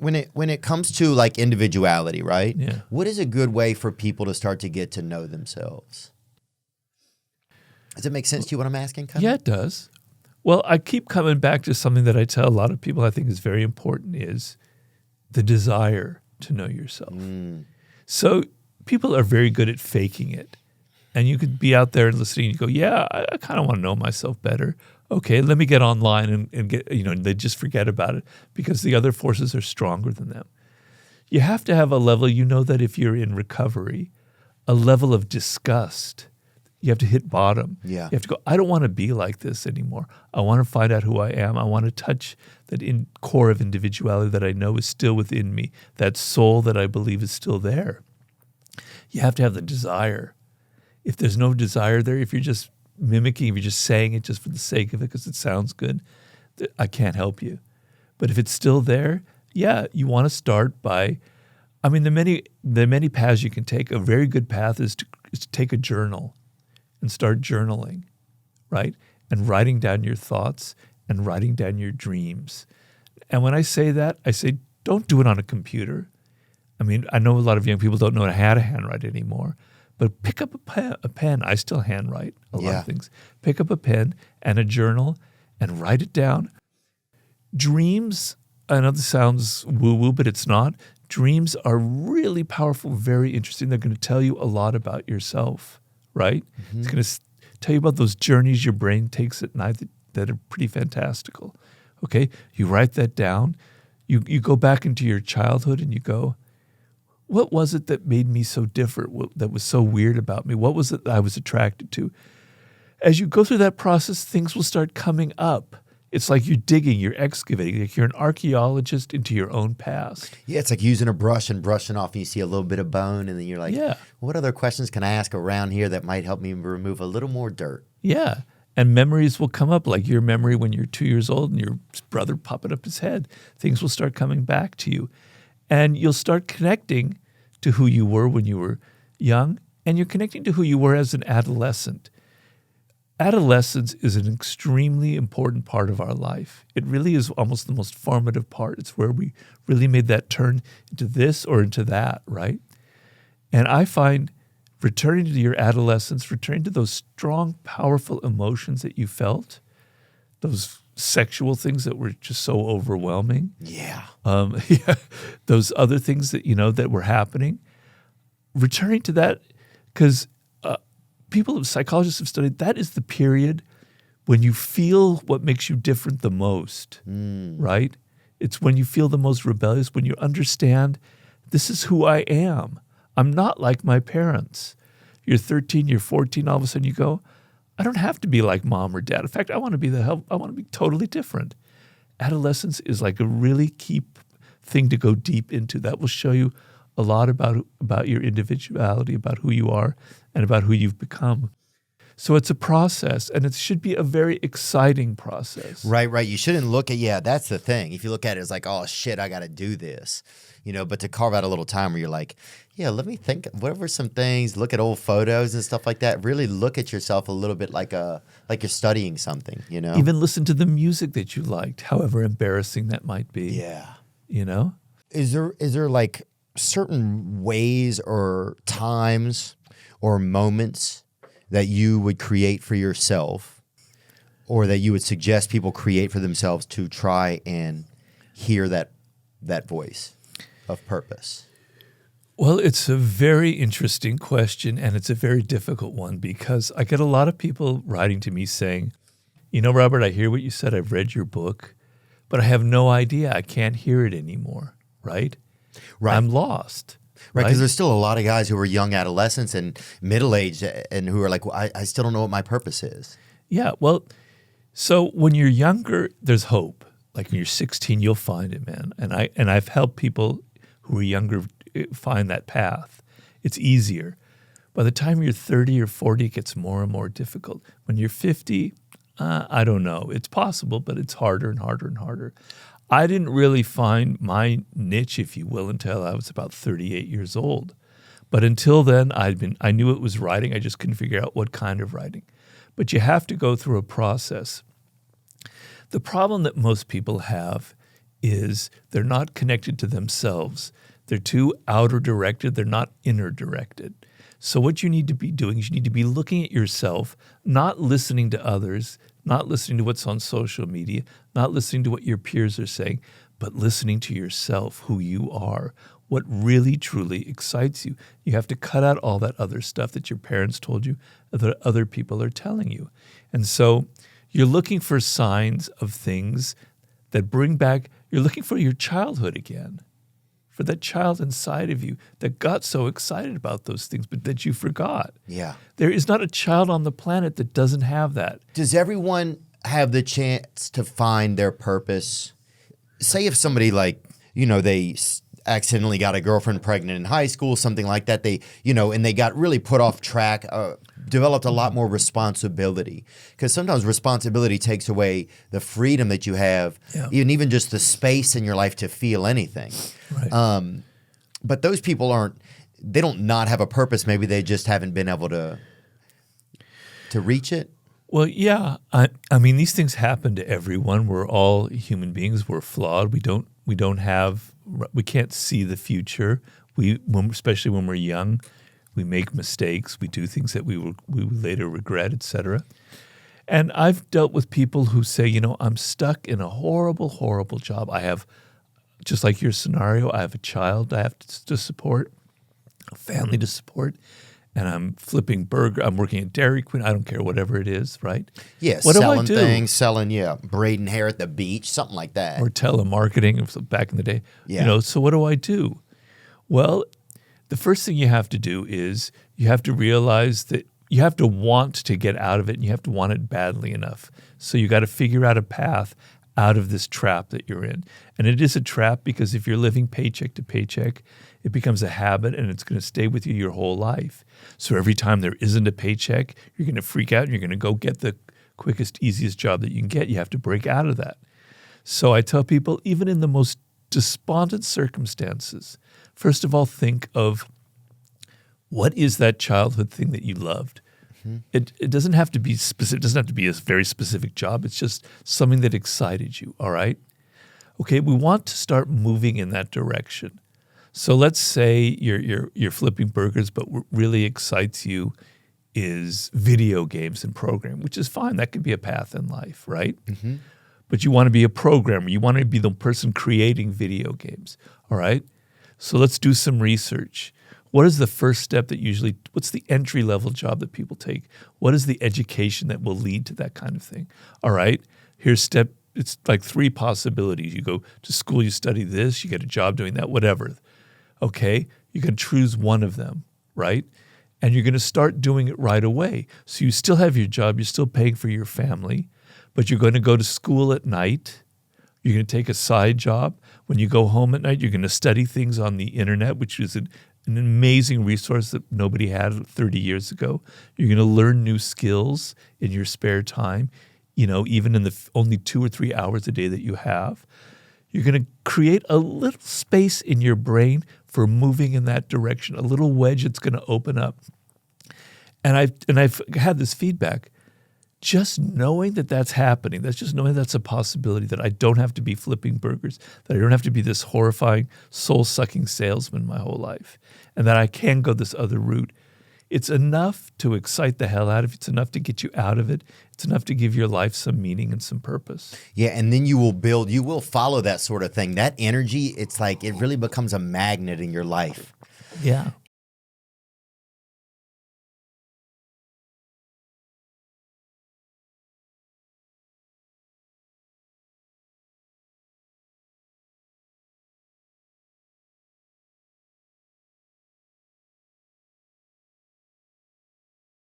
when it comes to like individuality, right? Yeah. What is a good way for people to start to get to know themselves? Does it make sense to you what I'm asking? Yeah, it does. Well, I keep coming back to something that I tell a lot of people I think is very important is the desire to know yourself. So people are very good at faking it. And you could be out there and listening and you go, yeah, I kind of want to know myself better. Okay, let me get online and get, they just forget about it because the other forces are stronger than them. You have to have a level, that if you're in recovery, a level of disgust. You have to hit bottom. Yeah. You have to go, I don't want to be like this anymore. I want to find out who I am. I want to touch that core of individuality that I know is still within me, that soul that I believe is still there. You have to have the desire. If there's no desire there, if you're just mimicking, if you're just saying it just for the sake of it because it sounds good, I can't help you. But if it's still there, yeah, you want to start by, there are many paths you can take. A very good path is to take a journal and start journaling, right? And writing down your thoughts and writing down your dreams. And when I say that, I say, don't do it on a computer. I know a lot of young people don't know how to handwrite anymore, but pick up a pen. I still handwrite a lot of things. Pick up a pen and a journal and write it down. Dreams, I know this sounds woo-woo, but it's not. Dreams are really powerful, very interesting. They're going to tell you a lot about yourself, right? Mm-hmm. It's going to tell you about those journeys your brain takes at night that are pretty fantastical. Okay, you write that down. You go back into your childhood and you go, what was it that made me so different, that was so weird about me? What was it that I was attracted to? As you go through that process, things will start coming up. It's like you're digging, you're excavating, like you're an archaeologist into your own past. Yeah, it's like using a brush and brushing off and you see a little bit of bone and then you're like, what other questions can I ask around here that might help me remove a little more dirt? Yeah, and memories will come up, like your memory when you're 2 years old and your brother popping up his head. Things will start coming back to you. And you'll start connecting to who you were when you were young, and you're connecting to who you were as an adolescent. Adolescence is an extremely important part of our life. It really is almost the most formative part. It's where we really made that turn into this or into that, right? And I find returning to your adolescence, returning to those strong, powerful emotions that you felt, those sexual things that were just so overwhelming. Those other things that, that were happening. Returning to that, because psychologists have studied, that is the period when you feel what makes you different the most, right? It's when you feel the most rebellious, when you understand, this is who I am. I'm not like my parents. You're 13, you're 14, all of a sudden you go, I don't have to be like mom or dad. In fact, I want to be totally different. Adolescence is like a really key thing to go deep into. That will show you a lot about your individuality, about who you are, and about who you've become. So it's a process, and it should be a very exciting process. Right. You shouldn't look at, that's the thing. If you look at it as like, oh, shit, I got to do this. But to carve out a little time where you're like, let me think, what were some things, look at old photos and stuff like that. Really look at yourself a little bit like you're studying something, Even listen to the music that you liked, however embarrassing that might be. Yeah. Is there like certain ways or times or moments that you would create for yourself or that you would suggest people create for themselves to try and hear that voice of purpose? Well, it's a very interesting question, and it's a very difficult one because I get a lot of people writing to me saying, Robert, I hear what you said. I've read your book, but I have no idea. I can't hear it anymore, right? I'm lost. Right, because there's still a lot of guys who are young adolescents and middle-aged and who are like, well, I still don't know what my purpose is. Yeah, well, so when you're younger, there's hope. Like when you're 16, you'll find it, man. And I've helped people who are younger find that path. It's easier. By the time you're 30 or 40, it gets more and more difficult. When you're 50, I don't know. It's possible, but it's harder and harder and harder. I didn't really find my niche, if you will, until I was about 38 years old. But until then, I knew it was writing. I just couldn't figure out what kind of writing. But you have to go through a process. The problem that most people have is they're not connected to themselves. They're too outer directed. They're not inner directed. So what you need to be doing is you need to be looking at yourself, not listening to others, not listening to what's on social media, not listening to what your peers are saying, but listening to yourself, who you are, what really, truly excites you. You have to cut out all that other stuff that your parents told you, that other people are telling you. And so you're looking for signs of things that bring back, you're looking for your childhood again, for that child inside of you that got so excited about those things, but that you forgot. Yeah. There is not a child on the planet that doesn't have that. Does everyone have the chance to find their purpose? Say if somebody they accidentally got a girlfriend pregnant in high school, something like that, and they got really put off track, developed a lot more responsibility. Because sometimes responsibility takes away the freedom that you have, and even just the space in your life to feel anything. Right. But those people they don't not have a purpose. Maybe they just haven't been able to reach it. Well, yeah. I mean, these things happen to everyone. We're all human beings. We're flawed. We can't see the future. Especially when we're young, we make mistakes. We do things that we later regret, etc. And I've dealt with people who say, I'm stuck in a horrible, horrible job. I have, just like your scenario, I have a child I have to support, a family to support, and I'm flipping burger. I'm working at Dairy Queen. I don't care, whatever it is, right? Yeah, what selling do I do? things, braiding hair at the beach, something like that. Or telemarketing back in the day. Yeah. So what do I do? Well, the first thing you have to do is you have to realize that you have to want to get out of it, and you have to want it badly enough. So you got to figure out a path out of this trap that you're in. And it is a trap because if you're living paycheck to paycheck, it becomes a habit and it's going to stay with you your whole life. So every time there isn't a paycheck, you're going to freak out and you're going to go get the quickest, easiest job that you can get. You have to break out of that. So I tell people, even in the most despondent circumstances, first of all, think of what is that childhood thing that you loved? It doesn't have to be specific. It doesn't have to be a very specific job. It's just something that excited you, all right? Okay, we want to start moving in that direction. So let's say you're flipping burgers, but what really excites you is video games and programming, which is fine. That could be a path in life, right? Mm-hmm. But you want to be a programmer. You want to be the person creating video games, all right? So let's do some research. What is the first step what's the entry-level job that people take? What is the education that will lead to that kind of thing? All right, it's like 3 possibilities. You go to school, you study this, you get a job doing that, whatever. Okay, you can choose one of them, right? And you're going to start doing it right away. So you still have your job, you're still paying for your family, but you're going to go to school at night. You're going to take a side job. When you go home at night, you're going to study things on the internet, which is an amazing resource that nobody had 30 years ago. You're going to learn new skills in your spare time, even in the only 2 or 3 hours a day that you have. You're going to create a little space in your brain for moving in that direction, a little wedge that's going to open up. And I've had this feedback. Just knowing that that's happening, that's just knowing that's a possibility, that I don't have to be flipping burgers, that I don't have to be this horrifying, soul-sucking salesman my whole life, and that I can go this other route. It's enough to excite the hell out of you. It's enough to get you out of it. It's enough to give your life some meaning and some purpose. Yeah, and then you will follow that sort of thing. That energy, it's like it really becomes a magnet in your life. Yeah.